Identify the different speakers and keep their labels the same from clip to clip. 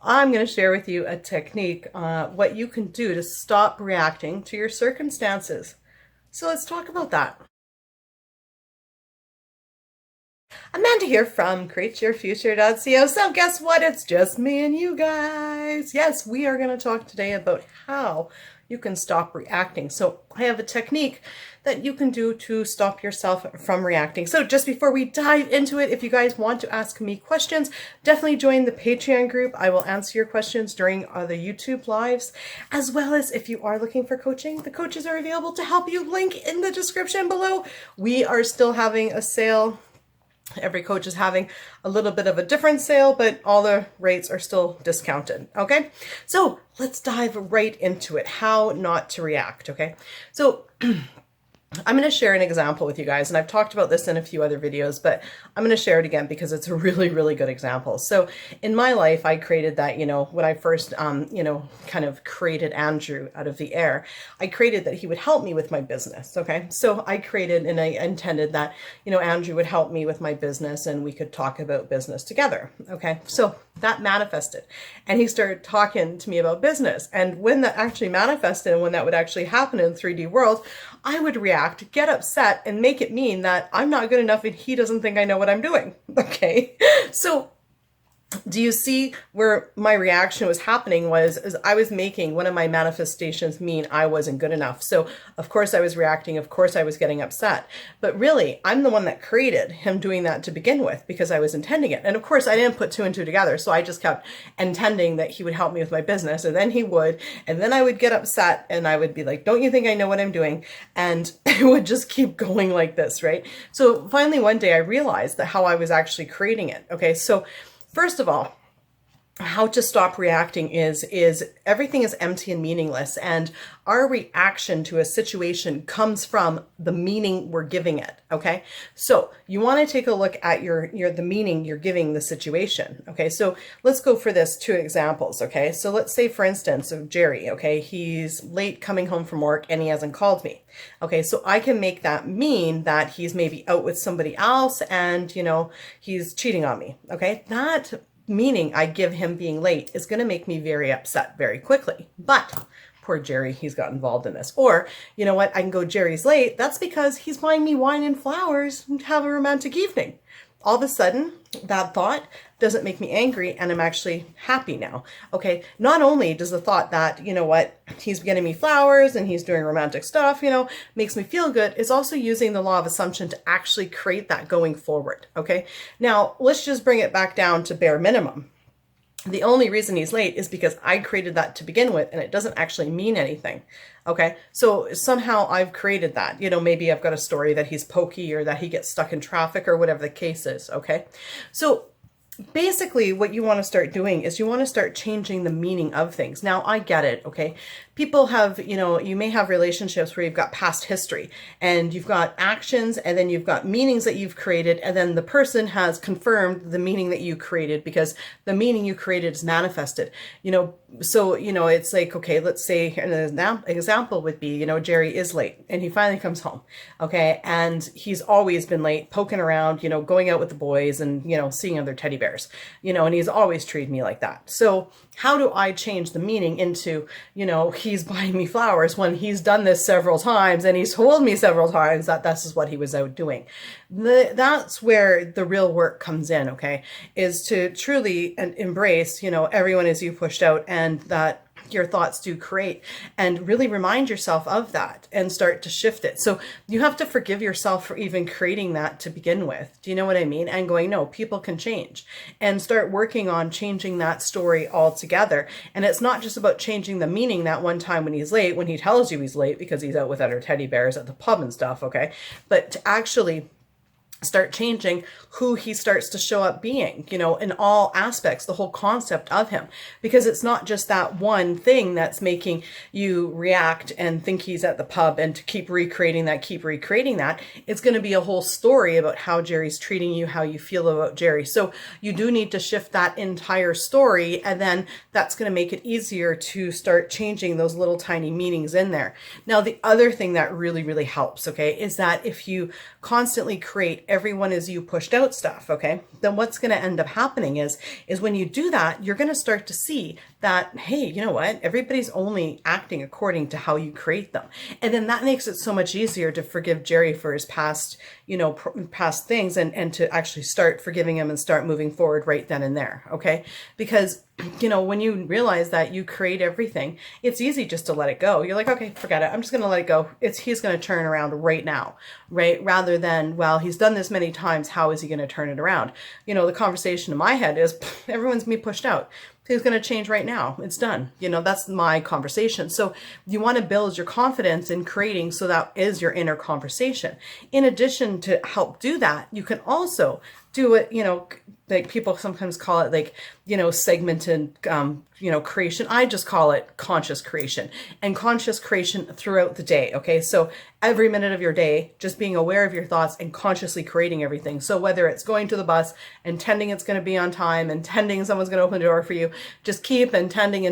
Speaker 1: I'm going to share with you a technique, what you can do to stop reacting to your circumstances. So let's talk about that. Amanda here from CreateYourFuture.co. So guess what? It's just me and you guys. Yes, we are going to talk today about how you can stop reacting. So I have a technique that you can do to stop yourself from reacting. So just before we dive into it, if you guys want to ask me questions, definitely join the Patreon group. I will answer your questions during the YouTube lives, as well as if you are looking for coaching, the coaches are available to help you. Link in the description below. We are still having a sale. Every coach is having a little bit of a different sale, but all the rates are still discounted. Okay, so let's dive right into it. How not to react. Okay, so I'm going to share an example with you guys, and I've talked about this in a few other videos, but I'm going to share it again because it's a really, really good example. So in my life, I created that, when I first, kind of created Andrew out of the air, I created that he would help me with my business. Okay. So I created and I intended that, Andrew would help me with my business and we could talk about business together. Okay. So that manifested and he started talking to me about business. And when that actually manifested and when that would actually happen in the 3D world, I would react, get upset, and make it mean that I'm not good enough and he doesn't think I know what I'm doing. Okay. So do you see where my reaction was happening was as I was making one of my manifestations mean I wasn't good enough. So of course I was reacting. Of course I was getting upset, but really I'm the one that created him doing that to begin with because I was intending it. And of course I didn't put two and two together. So I just kept intending that he would help me with my business and then he would, and then I would get upset and I would be like, don't you think I know what I'm doing? And it would just keep going like this. Right. So finally one day I realized that how I was actually creating it. Okay. So first of all, how to stop reacting is everything is empty and meaningless, and our reaction to a situation comes from the meaning we're giving it. Okay, so you want to take a look at the meaning you're giving the situation. Okay, so let's go for this two examples. Okay, so let's say for instance of Jerry. Okay, he's late coming home from work and he hasn't called me. Okay, so I can make that mean that he's maybe out with somebody else and he's cheating on me. Okay, that meaning I give him being late is going to make me very upset very quickly. But poor Jerry, he's got involved in this. Or, you know what, I can go, Jerry's late. That's because he's buying me wine and flowers and have a romantic evening. All of a sudden, that thought doesn't make me angry and I'm actually happy now. Okay, not only does the thought that, he's getting me flowers and he's doing romantic stuff, makes me feel good, it's also using the law of assumption to actually create that going forward. Okay, now let's just bring it back down to bare minimum. The only reason he's late is because I created that to begin with and it doesn't actually mean anything. Okay, so somehow I've created that. Maybe I've got a story that he's pokey or that he gets stuck in traffic or whatever the case is. Okay, so basically what you want to start doing is you want to start changing the meaning of things. Now I get it. Okay, people have, you may have relationships where you've got past history and you've got actions and then you've got meanings that you've created and then the person has confirmed the meaning that you created because the meaning you created is manifested. So it's like, okay, let's say an example would be, Jerry is late and he finally comes home. Okay, and he's always been late, poking around, going out with the boys and seeing other teddy bears, and he's always treated me like that. So how do I change the meaning into, he's buying me flowers when he's done this several times and he's told me several times that this is what he was out doing? That's where the real work comes in. Okay, is to truly embrace, everyone is you pushed out and that your thoughts do create, and really remind yourself of that and start to shift it. So you have to forgive yourself for even creating that to begin with. Do you know what I mean? And going, no, people can change, and start working on changing that story altogether. And it's not just about changing the meaning that one time when he's late, when he tells you he's late because he's out with other teddy bears at the pub and stuff. Okay, but to actually start changing who he starts to show up being, in all aspects, the whole concept of him, because it's not just that one thing that's making you react and think he's at the pub and to keep recreating that. It's going to be a whole story about how Jerry's treating you, how you feel about Jerry. So you do need to shift that entire story, and then that's going to make it easier to start changing those little tiny meanings in there. Now, the other thing that really, really helps, okay, is that if you constantly create everyone is you pushed out stuff, okay, then what's going to end up happening is when you do that, you're going to start to see that, hey, you know what? Everybody's only acting according to how you create them. And then that makes it so much easier to forgive Jerry for his past, past things, and to actually start forgiving him and start moving forward right then and there, okay? Because when you realize that you create everything, it's easy just to let it go. You're like, okay, forget it. I'm just going to let it go. He's going to turn around right now, right? Rather than, well, he's done this many times. How is he going to turn it around? The conversation in my head is, everyone's me pushed out. He's going to change right now. It's done. That's my conversation. So you want to build your confidence in creating, so that is your inner conversation. In addition to help do that, you can also do it, like people sometimes call it like, segmented, creation. I just call it conscious creation, and conscious creation throughout the day. Okay. So every minute of your day, just being aware of your thoughts and consciously creating everything. So whether it's going to the bus, intending it's going to be on time, intending someone's going to open the door for you, just keep intending,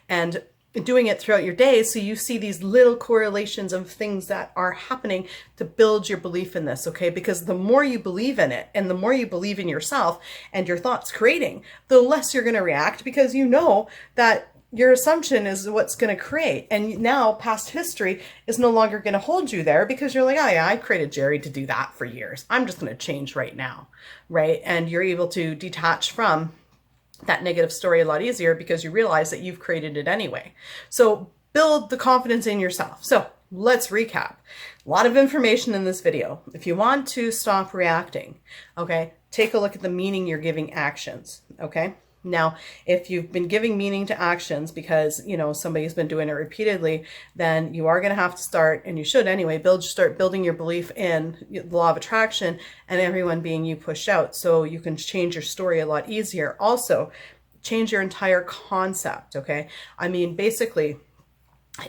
Speaker 1: and doing it throughout your day, so you see these little correlations of things that are happening to build your belief in this, okay? Because the more you believe in it, and the more you believe in yourself and your thoughts creating, the less you're going to react, because you know that your assumption is what's going to create. And now past history is no longer going to hold you there, because you're like, oh yeah, I created Jerry to do that for years. I'm just going to change right now, right? And you're able to detach from that negative story a lot easier, because you realize that you've created it anyway. So build the confidence in yourself. So let's recap. A lot of information in this video. If you want to stop reacting, okay, take a look at the meaning you're giving actions, okay? Now, if you've been giving meaning to actions because, somebody's been doing it repeatedly, then you are going to have to start, and you should anyway, start building your belief in the law of attraction and everyone being you pushed out, so you can change your story a lot easier. Also, change your entire concept, okay? I mean, basically,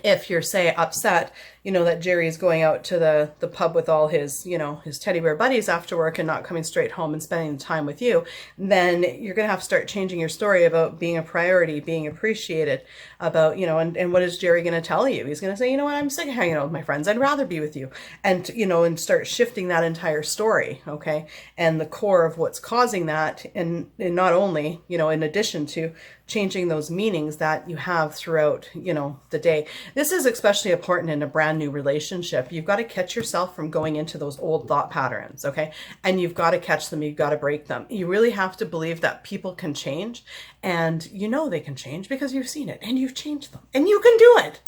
Speaker 1: if you're, say, upset, that Jerry's going out to the pub with all his, his teddy bear buddies after work and not coming straight home and spending the time with you, then you're going to have to start changing your story about being a priority, being appreciated, about, and what is Jerry going to tell you? He's going to say, you know what, I'm sick of hanging out with my friends. I'd rather be with you. And, and start shifting that entire story, okay? And the core of what's causing that, and not only, in addition to changing those meanings that you have throughout, the day. This is especially important in a brand new relationship. You've got to catch yourself from going into those old thought patterns, okay? And you've got to catch them. You've got to break them. You really have to believe that people can change, and they can change because you've seen it and you've changed them, and you can do it.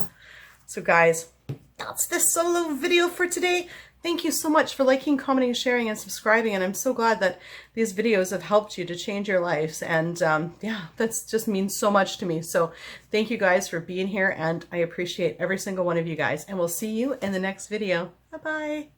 Speaker 1: So guys, that's this solo video for today. Thank you so much for liking, commenting, sharing, and subscribing. And I'm so glad that these videos have helped you to change your lives. And yeah, that's just means so much to me. So thank you guys for being here. And I appreciate every single one of you guys. And we'll see you in the next video. Bye-bye.